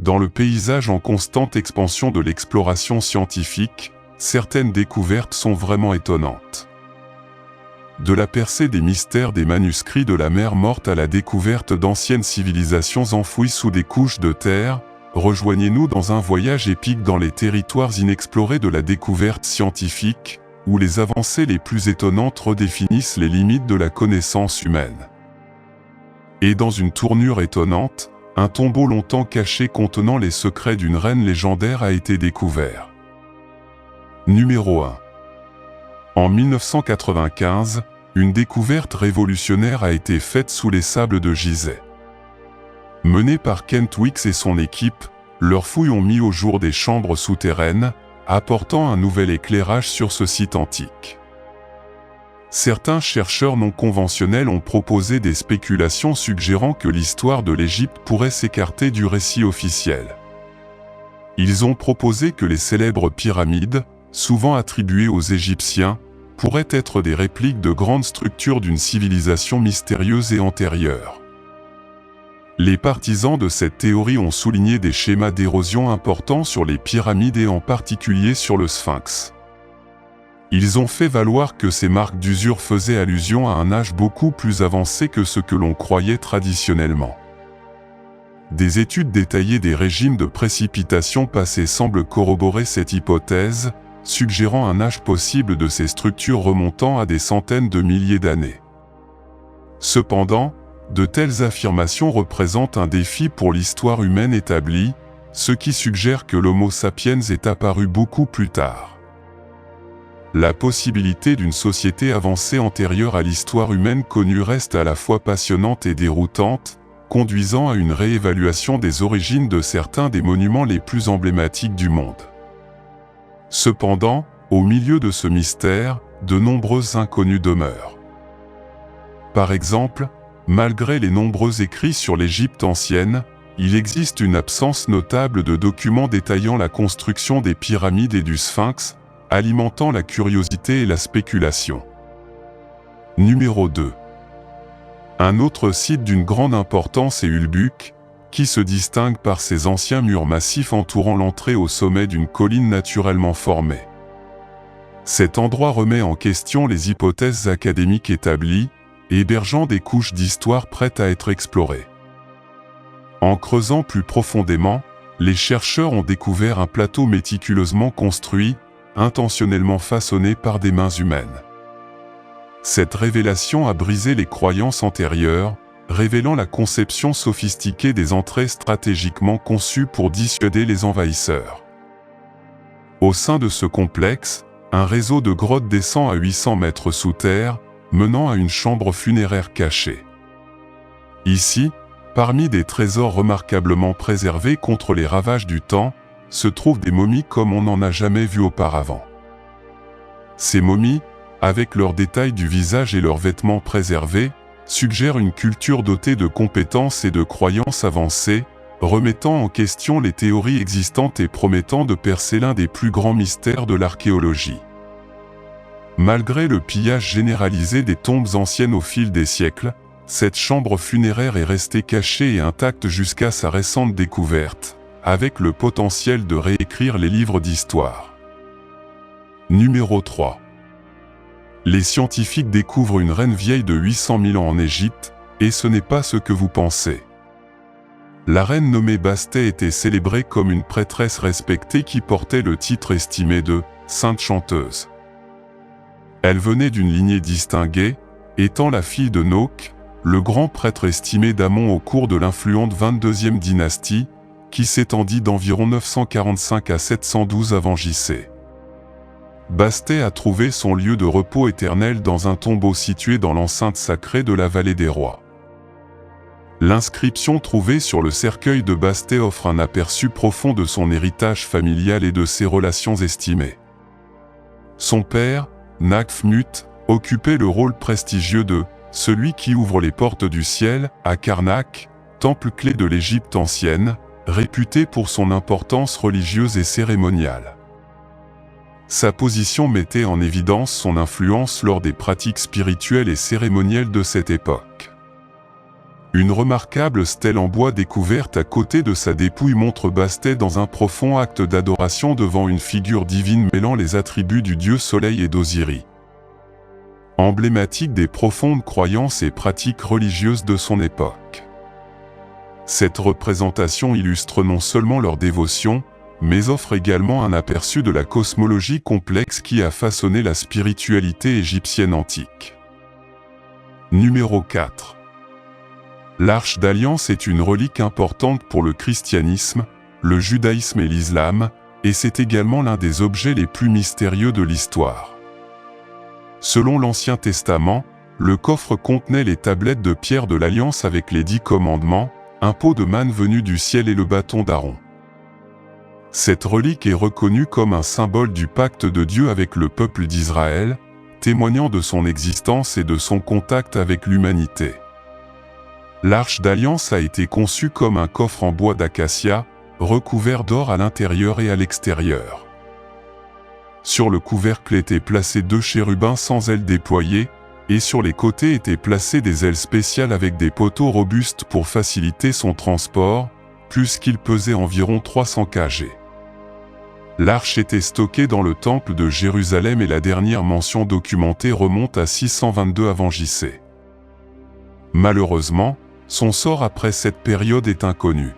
dans le paysage en constante expansion de l'exploration scientifique, certaines découvertes sont vraiment étonnantes. De la percée des mystères des manuscrits de la mer Morte à la découverte d'anciennes civilisations enfouies sous des couches de terre, rejoignez-nous dans un voyage épique dans les territoires inexplorés de la découverte scientifique, où les avancées les plus étonnantes redéfinissent les limites de la connaissance humaine. Et dans une tournure étonnante, un tombeau longtemps caché contenant les secrets d'une reine légendaire a été découvert. Numéro 1. En 1995, une découverte révolutionnaire a été faite sous les sables de Gizeh. Menés par Kent Weeks et son équipe, leurs fouilles ont mis au jour des chambres souterraines, apportant un nouvel éclairage sur ce site antique. Certains chercheurs non conventionnels ont proposé des spéculations suggérant que l'histoire de l'Égypte pourrait s'écarter du récit officiel. Ils ont proposé que les célèbres pyramides, souvent attribuées aux Égyptiens, pourraient être des répliques de grandes structures d'une civilisation mystérieuse et antérieure. Les partisans de cette théorie ont souligné des schémas d'érosion importants sur les pyramides et en particulier sur le Sphinx. Ils ont fait valoir que ces marques d'usure faisaient allusion à un âge beaucoup plus avancé que ce que l'on croyait traditionnellement. Des études détaillées des régimes de précipitation passés semblent corroborer cette hypothèse, suggérant un âge possible de ces structures remontant à des centaines de milliers d'années. Cependant, de telles affirmations représentent un défi pour l'histoire humaine établie, ce qui suggère que l'Homo sapiens est apparu beaucoup plus tard. La possibilité d'une société avancée antérieure à l'histoire humaine connue reste à la fois passionnante et déroutante, conduisant à une réévaluation des origines de certains des monuments les plus emblématiques du monde. Cependant, au milieu de ce mystère, de nombreuses inconnues demeurent. Par exemple, malgré les nombreux écrits sur l'Égypte ancienne, il existe une absence notable de documents détaillant la construction des pyramides et du Sphinx, alimentant la curiosité et la spéculation. Numéro 2. Un autre site d'une grande importance est Ulbuk, qui se distingue par ses anciens murs massifs entourant l'entrée au sommet d'une colline naturellement formée. Cet endroit remet en question les hypothèses académiques établies, hébergeant des couches d'histoire prêtes à être explorées. En creusant plus profondément, les chercheurs ont découvert un plateau méticuleusement construit, intentionnellement façonné par des mains humaines. Cette révélation a brisé les croyances antérieures, révélant la conception sophistiquée des entrées stratégiquement conçues pour dissuader les envahisseurs. Au sein de ce complexe, un réseau de grottes descend à 800 mètres sous terre, menant à une chambre funéraire cachée. Ici, parmi des trésors remarquablement préservés contre les ravages du temps, se trouvent des momies comme on n'en a jamais vu auparavant. Ces momies, avec leurs détails du visage et leurs vêtements préservés, suggèrent une culture dotée de compétences et de croyances avancées, remettant en question les théories existantes et promettant de percer l'un des plus grands mystères de l'archéologie. Malgré le pillage généralisé des tombes anciennes au fil des siècles, cette chambre funéraire est restée cachée et intacte jusqu'à sa récente découverte, avec le potentiel de réécrire les livres d'histoire. Numéro 3. Les scientifiques découvrent une reine vieille de 800 000 ans en Égypte, et ce n'est pas ce que vous pensez. La reine nommée Bastet était célébrée comme une prêtresse respectée qui portait le titre estimé de « sainte chanteuse ». Elle venait d'une lignée distinguée, étant la fille de Nok, le grand prêtre estimé d'Amon au cours de l'influente 22e dynastie, qui s'étendit d'environ 945 à 712 avant JC. Bastet a trouvé son lieu de repos éternel dans un tombeau situé dans l'enceinte sacrée de la vallée des rois. L'inscription trouvée sur le cercueil de Bastet offre un aperçu profond de son héritage familial et de ses relations estimées. Son père, Nakhfmut, occupait le rôle prestigieux de « celui qui ouvre les portes du ciel » à Karnak, temple clé de l'Égypte ancienne, réputé pour son importance religieuse et cérémoniale. Sa position mettait en évidence son influence lors des pratiques spirituelles et cérémonielles de cette époque. Une remarquable stèle en bois découverte à côté de sa dépouille montre Bastet dans un profond acte d'adoration devant une figure divine mêlant les attributs du dieu Soleil et d'Osiris. Emblématique des profondes croyances et pratiques religieuses de son époque. Cette représentation illustre non seulement leur dévotion, mais offre également un aperçu de la cosmologie complexe qui a façonné la spiritualité égyptienne antique. Numéro 4. L'Arche d'Alliance est une relique importante pour le christianisme, le judaïsme et l'islam, et c'est également l'un des objets les plus mystérieux de l'histoire. Selon l'Ancien Testament, le coffre contenait les tablettes de pierre de l'Alliance avec les 10 commandements, un pot de manne venu du ciel et le bâton d'Aaron. Cette relique est reconnue comme un symbole du pacte de Dieu avec le peuple d'Israël, témoignant de son existence et de son contact avec l'humanité. L'Arche d'Alliance a été conçue comme un coffre en bois d'acacia, recouvert d'or à l'intérieur et à l'extérieur. Sur le couvercle étaient placés 2 chérubins sans ailes déployées, et sur les côtés étaient placées des ailes spéciales avec des poteaux robustes pour faciliter son transport, puisqu'il pesait environ 300 kg. L'arche était stockée dans le temple de Jérusalem et la dernière mention documentée remonte à 622 avant J.C. Malheureusement, son sort après cette période est inconnu.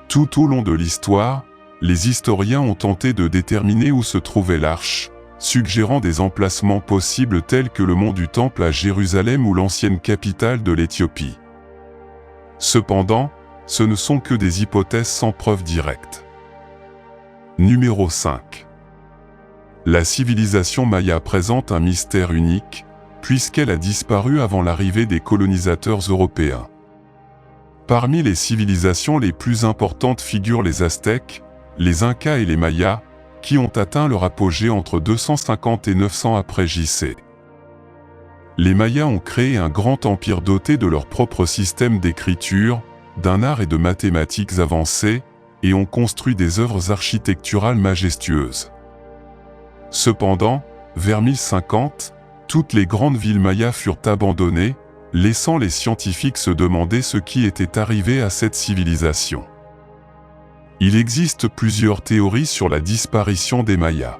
Tout au long de l'histoire, les historiens ont tenté de déterminer où se trouvait l'arche, suggérant des emplacements possibles tels que le mont du Temple à Jérusalem ou l'ancienne capitale de l'Éthiopie. Cependant, ce ne sont que des hypothèses sans preuve directe. Numéro 5. La civilisation maya présente un mystère unique, puisqu'elle a disparu avant l'arrivée des colonisateurs européens. Parmi les civilisations les plus importantes figurent les Aztèques, les Incas et les Mayas, qui ont atteint leur apogée entre 250 et 900 après J.C. Les Mayas ont créé un grand empire doté de leur propre système d'écriture, d'un art et de mathématiques avancés, et ont construit des œuvres architecturales majestueuses. Cependant, vers 1050, toutes les grandes villes mayas furent abandonnées, laissant les scientifiques se demander ce qui était arrivé à cette civilisation. Il existe plusieurs théories sur la disparition des Mayas.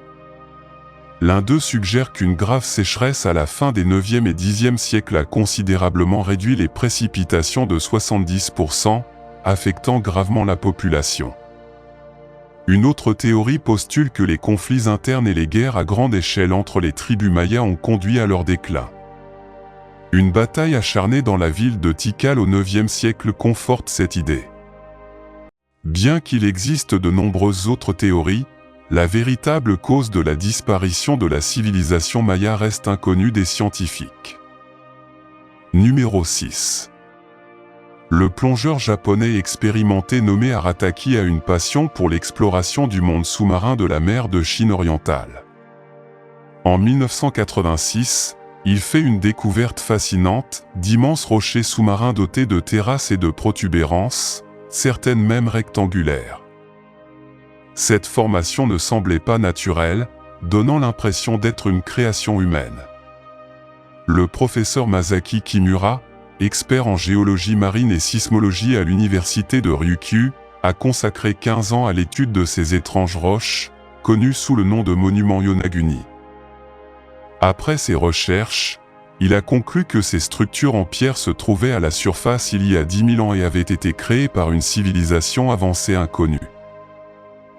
L'un d'eux suggère qu'une grave sécheresse à la fin des 9e et 10e siècles a considérablement réduit les précipitations de 70%, affectant gravement la population. Une autre théorie postule que les conflits internes et les guerres à grande échelle entre les tribus mayas ont conduit à leur déclin. Une bataille acharnée dans la ville de Tikal au IXe siècle conforte cette idée. Bien qu'il existe de nombreuses autres théories, la véritable cause de la disparition de la civilisation maya reste inconnue des scientifiques. Numéro 6. Le plongeur japonais expérimenté nommé Arataki a une passion pour l'exploration du monde sous-marin de la mer de Chine orientale. En 1986, il fait une découverte fascinante d'immenses rochers sous-marins dotés de terrasses et de protubérances, certaines même rectangulaires. Cette formation ne semblait pas naturelle, donnant l'impression d'être une création humaine. Le professeur Masaki Kimura, expert en géologie marine et sismologie à l'université de Ryukyu, a consacré 15 ans à l'étude de ces étranges roches, connues sous le nom de monuments Yonaguni. Après ses recherches, il a conclu que ces structures en pierre se trouvaient à la surface il y a 10 000 ans et avaient été créées par une civilisation avancée inconnue.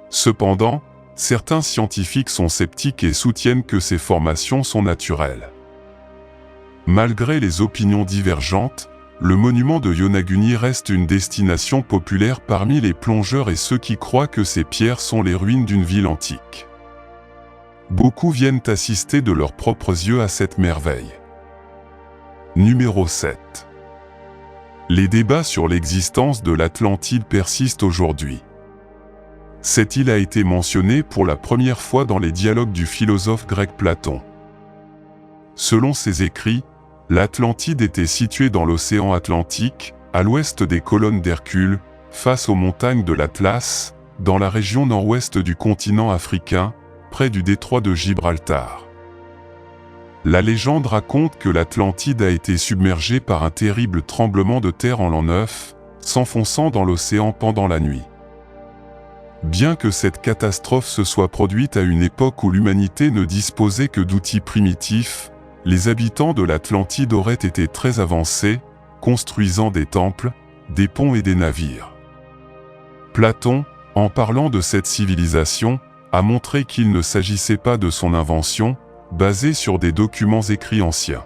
Cependant, certains scientifiques sont sceptiques et soutiennent que ces formations sont naturelles. Malgré les opinions divergentes, le monument de Yonaguni reste une destination populaire parmi les plongeurs et ceux qui croient que ces pierres sont les ruines d'une ville antique. Beaucoup viennent assister de leurs propres yeux à cette merveille. Numéro 7. Les débats sur l'existence de l'Atlantide persistent aujourd'hui. Cette île a été mentionnée pour la première fois dans les dialogues du philosophe grec Platon. Selon ses écrits, l'Atlantide était située dans l'océan Atlantique, à l'ouest des colonnes d'Hercule, face aux montagnes de l'Atlas, dans la région nord-ouest du continent africain, près du détroit de Gibraltar. La légende raconte que l'Atlantide a été submergée par un terrible tremblement de terre en l'an 9, s'enfonçant dans l'océan pendant la nuit. Bien que cette catastrophe se soit produite à une époque où l'humanité ne disposait que d'outils primitifs, les habitants de l'Atlantide auraient été très avancés, construisant des temples, des ponts et des navires. Platon, en parlant de cette civilisation, a montré qu'il ne s'agissait pas de son invention, basée sur des documents écrits anciens.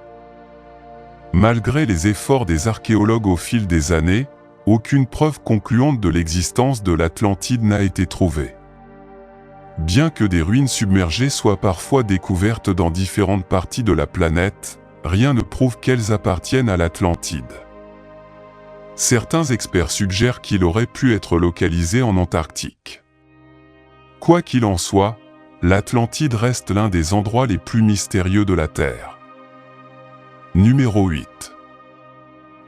Malgré les efforts des archéologues au fil des années, aucune preuve concluante de l'existence de l'Atlantide n'a été trouvée. Bien que des ruines submergées soient parfois découvertes dans différentes parties de la planète, rien ne prouve qu'elles appartiennent à l'Atlantide. Certains experts suggèrent qu'il aurait pu être localisé en Antarctique. Quoi qu'il en soit, l'Atlantide reste l'un des endroits les plus mystérieux de la Terre. Numéro 8.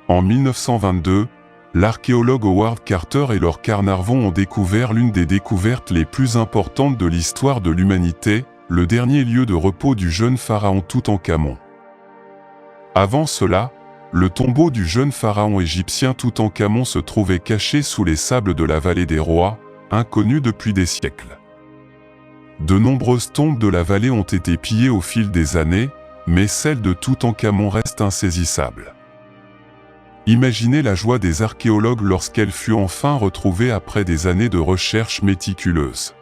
En 1922, l'archéologue Howard Carter et Lord Carnarvon ont découvert l'une des découvertes les plus importantes de l'histoire de l'humanité, le dernier lieu de repos du jeune pharaon Toutankhamon. Avant cela, le tombeau du jeune pharaon égyptien Toutankhamon se trouvait caché sous les sables de la vallée des rois, inconnu depuis des siècles. De nombreuses tombes de la vallée ont été pillées au fil des années, mais celle de Toutankhamon reste insaisissable. Imaginez la joie des archéologues lorsqu'elle fut enfin retrouvée après des années de recherches méticuleuses.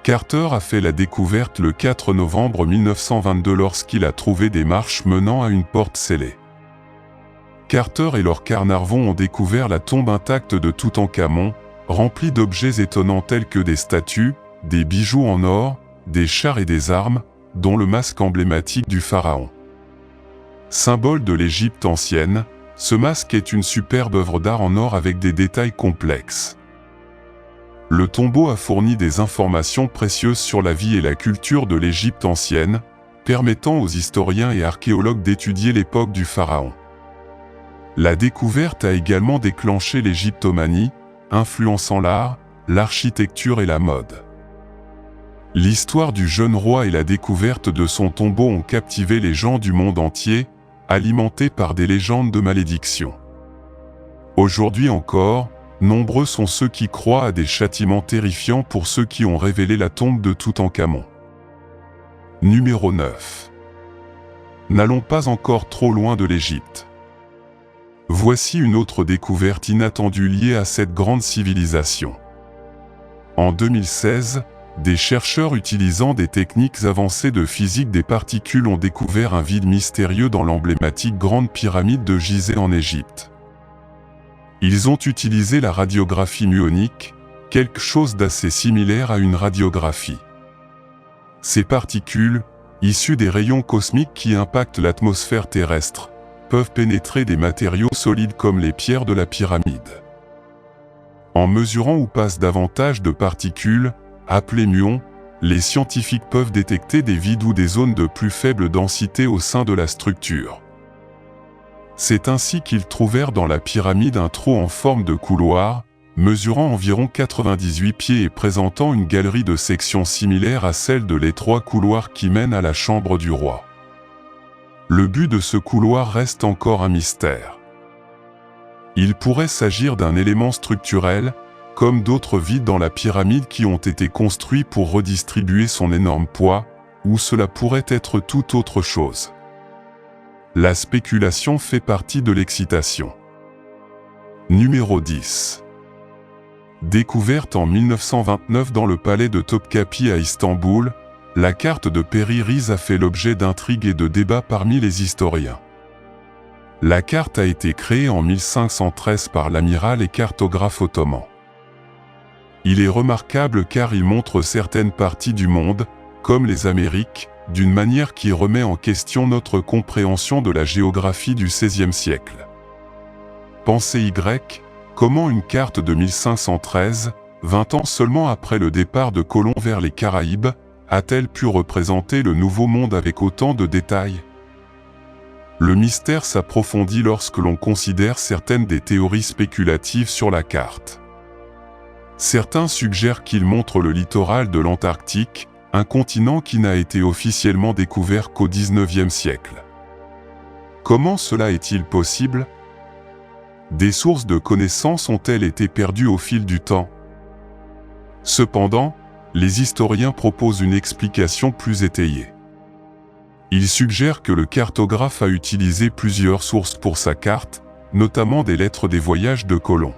Carter a fait la découverte le 4 novembre 1922 lorsqu'il a trouvé des marches menant à une porte scellée. Carter et Lord Carnarvon ont découvert la tombe intacte de Toutankhamon, remplie d'objets étonnants tels que des statues, des bijoux en or, des chars et des armes, dont le masque emblématique du pharaon. Symbole de l'Égypte ancienne, ce masque est une superbe œuvre d'art en or avec des détails complexes. Le tombeau a fourni des informations précieuses sur la vie et la culture de l'Égypte ancienne, permettant aux historiens et archéologues d'étudier l'époque du pharaon. La découverte a également déclenché l'égyptomanie, influençant l'art, l'architecture et la mode. L'histoire du jeune roi et la découverte de son tombeau ont captivé les gens du monde entier, alimentés par des légendes de malédiction. Aujourd'hui encore, nombreux sont ceux qui croient à des châtiments terrifiants pour ceux qui ont révélé la tombe de Toutankhamon. Numéro 9. N'allons pas encore trop loin de l'Égypte. Voici une autre découverte inattendue liée à cette grande civilisation. En 2016, des chercheurs utilisant des techniques avancées de physique des particules ont découvert un vide mystérieux dans l'emblématique Grande Pyramide de Gizeh en Égypte. Ils ont utilisé la radiographie muonique, quelque chose d'assez similaire à une radiographie. Ces particules, issues des rayons cosmiques qui impactent l'atmosphère terrestre, peuvent pénétrer des matériaux solides comme les pierres de la pyramide. En mesurant où passent davantage de particules, appelées muons, les scientifiques peuvent détecter des vides ou des zones de plus faible densité au sein de la structure. C'est ainsi qu'ils trouvèrent dans la pyramide un trou en forme de couloir, mesurant environ 98 pieds et présentant une galerie de sections similaire à celle de l'étroit couloir qui mène à la chambre du roi. Le but de ce couloir reste encore un mystère. Il pourrait s'agir d'un élément structurel, comme d'autres vides dans la pyramide qui ont été construits pour redistribuer son énorme poids, ou cela pourrait être tout autre chose. La spéculation fait partie de l'excitation. Numéro 10. Découverte en 1929 dans le palais de Topkapi à Istanbul, la carte de Piri-Reis a fait l'objet d'intrigues et de débats parmi les historiens. La carte a été créée en 1513 par l'amiral et cartographe ottoman. Il est remarquable car il montre certaines parties du monde, comme les Amériques, d'une manière qui remet en question notre compréhension de la géographie du XVIe siècle. Pensez Y, comment une carte de 1513, 20 ans seulement après le départ de Colomb vers les Caraïbes, a-t-elle pu représenter le Nouveau Monde avec autant de détails? Le mystère s'approfondit lorsque l'on considère certaines des théories spéculatives sur la carte. Certains suggèrent qu'il montre le littoral de l'Antarctique, un continent qui n'a été officiellement découvert qu'au XIXe siècle. Comment cela est-il possible? Des sources de connaissances ont-elles été perdues au fil du temps? Cependant, les historiens proposent une explication plus étayée. Ils suggèrent que le cartographe a utilisé plusieurs sources pour sa carte, notamment des lettres des voyages de Colomb.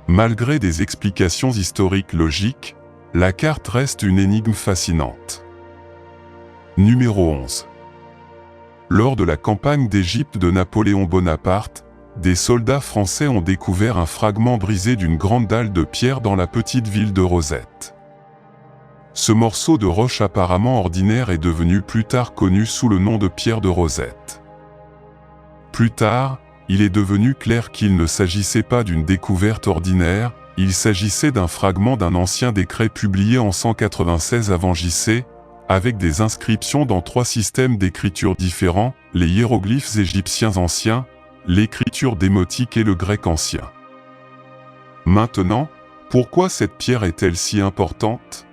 Malgré des explications historiques logiques, la carte reste une énigme fascinante. Numéro 11. Lors de la campagne d'Égypte de Napoléon Bonaparte, des soldats français ont découvert un fragment brisé d'une grande dalle de pierre dans la petite ville de Rosette. Ce morceau de roche apparemment ordinaire est devenu plus tard connu sous le nom de pierre de Rosette. Plus tard, il est devenu clair qu'il ne s'agissait pas d'une découverte ordinaire, il s'agissait d'un fragment d'un ancien décret publié en 196 avant JC, avec des inscriptions dans 3 systèmes d'écriture différents, les hiéroglyphes égyptiens anciens, l'écriture démotique et le grec ancien. Maintenant, pourquoi cette pierre est-elle si importante?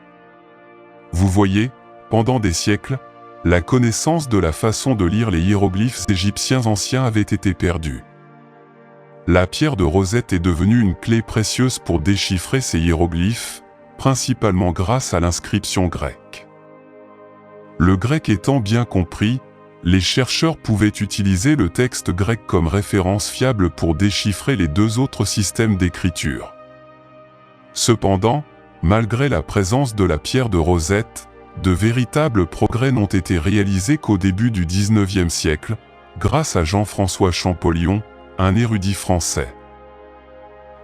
Vous voyez, pendant des siècles, la connaissance de la façon de lire les hiéroglyphes égyptiens anciens avait été perdue. La pierre de Rosette est devenue une clé précieuse pour déchiffrer ces hiéroglyphes, principalement grâce à l'inscription grecque. Le grec étant bien compris, les chercheurs pouvaient utiliser le texte grec comme référence fiable pour déchiffrer les 2 autres systèmes d'écriture. Cependant, malgré la présence de la pierre de Rosette, de véritables progrès n'ont été réalisés qu'au début du XIXe siècle, grâce à Jean-François Champollion, un érudit français.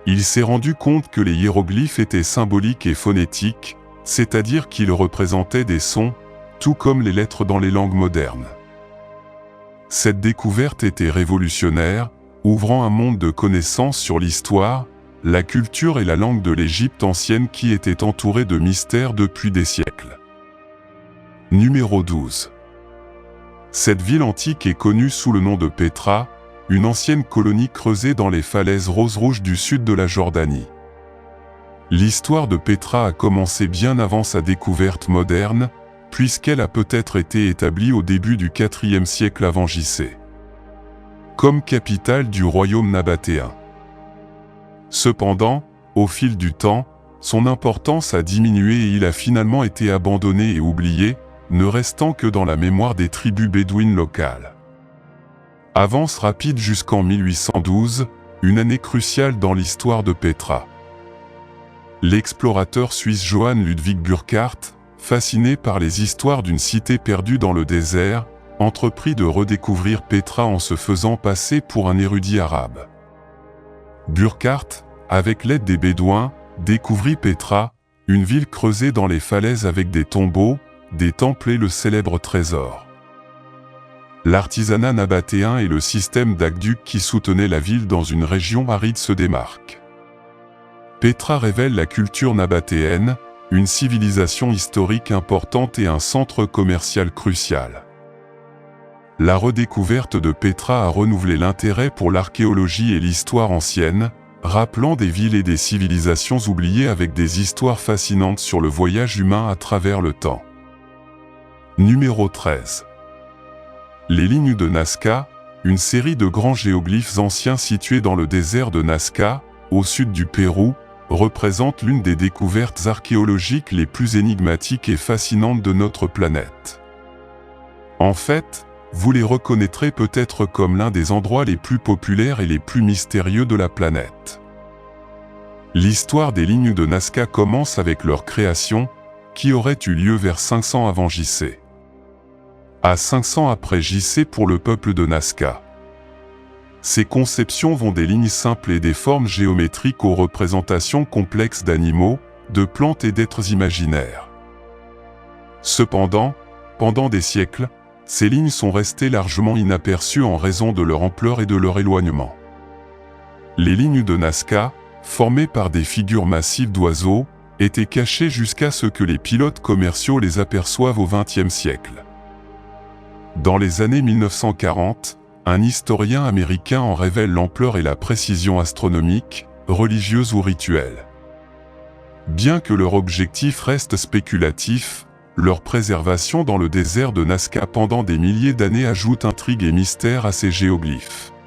Il s'est rendu compte que les hiéroglyphes étaient symboliques et phonétiques, c'est-à-dire qu'ils représentaient des sons, tout comme les lettres dans les langues modernes. Cette découverte était révolutionnaire, ouvrant un monde de connaissances sur l'histoire, la culture et la langue de l'Égypte ancienne qui était entourée de mystères depuis des siècles. Numéro 12. Cette ville antique est connue sous le nom de Pétra, une ancienne colonie creusée dans les falaises rose-rouges du sud de la Jordanie. L'histoire de Pétra a commencé bien avant sa découverte moderne, puisqu'elle a peut-être été établie au début du IVe siècle avant JC, comme capitale du royaume nabatéen. Cependant, au fil du temps, son importance a diminué et il a finalement été abandonné et oublié, ne restant que dans la mémoire des tribus bédouines locales. Avance rapide jusqu'en 1812, une année cruciale dans l'histoire de Pétra. L'explorateur suisse Johann Ludwig Burckhardt, fasciné par les histoires d'une cité perdue dans le désert, entreprit de redécouvrir Pétra en se faisant passer pour un érudit arabe. Burckhardt, avec l'aide des Bédouins, découvrit Pétra, une ville creusée dans les falaises avec des tombeaux, des temples et le célèbre trésor. L'artisanat nabatéen et le système d'aqueducs qui soutenait la ville dans une région aride se démarquent. Pétra révèle la culture nabatéenne, une civilisation historique importante et un centre commercial crucial. La redécouverte de Pétra a renouvelé l'intérêt pour l'archéologie et l'histoire ancienne, rappelant des villes et des civilisations oubliées avec des histoires fascinantes sur le voyage humain à travers le temps. Numéro 13. Les lignes de Nazca, une série de grands géoglyphes anciens situés dans le désert de Nazca, au sud du Pérou, représente l'une des découvertes archéologiques les plus énigmatiques et fascinantes de notre planète. En fait, vous les reconnaîtrez peut-être comme l'un des endroits les plus populaires et les plus mystérieux de la planète. L'histoire des lignes de Nazca commence avec leur création, qui aurait eu lieu vers 500 avant JC. À 500 après JC pour le peuple de Nazca. Ces conceptions vont des lignes simples et des formes géométriques aux représentations complexes d'animaux, de plantes et d'êtres imaginaires. Cependant, pendant des siècles, ces lignes sont restées largement inaperçues en raison de leur ampleur et de leur éloignement. Les lignes de Nazca, formées par des figures massives d'oiseaux, étaient cachées jusqu'à ce que les pilotes commerciaux les aperçoivent au XXe siècle. Dans les années 1940, un historien américain en révèle l'ampleur et la précision astronomique, religieuse ou rituelle. Bien que leur objectif reste spéculatif, Leur préservation dans le désert de Nazca pendant des milliers d'années ajoute intrigue et mystère à ces géoglyphes.